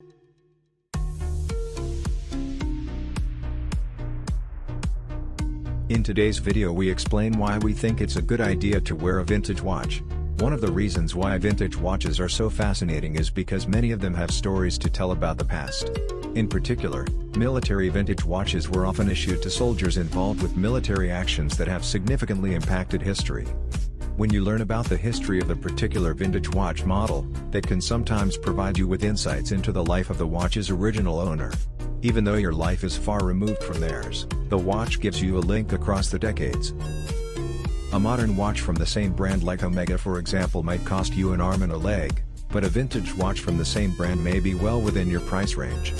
In today's video we explain why we think it's a good idea to wear a vintage watch. One of the reasons why vintage watches are so fascinating is because many of them have stories to tell about the past. In particular, military vintage watches were often issued to soldiers involved with military actions that have significantly impacted history. When you learn about the history of a particular vintage watch model, that can sometimes provide you with insights into the life of the watch's original owner. Even though your life is far removed from theirs, the watch gives you a link across the decades. A modern watch from the same brand like Omega for example might cost you an arm and a leg, but a vintage watch from the same brand may be well within your price range.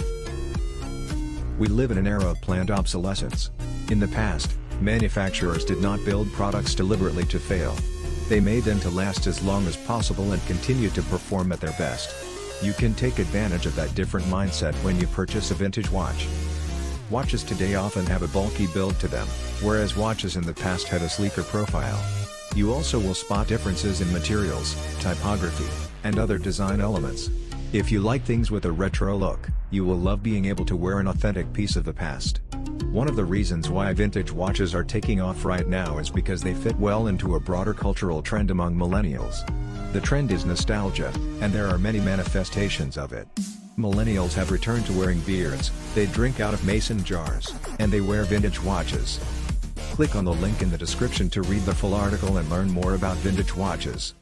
We live in an era of planned obsolescence. In the past, manufacturers did not build products deliberately to fail. They made them to last as long as possible and continue to perform at their best. You can take advantage of that different mindset when you purchase a vintage watch. Watches today often have a bulky build to them, whereas watches in the past had a sleeker profile. You also will spot differences in materials, typography, and other design elements. If you like things with a retro look, you will love being able to wear an authentic piece of the past. One of the reasons why vintage watches are taking off right now is because they fit well into a broader cultural trend among millennials. The trend is nostalgia, and there are many manifestations of it. Millennials have returned to wearing beards, they drink out of mason jars, and they wear vintage watches. Click on the link in the description to read the full article and learn more about vintage watches.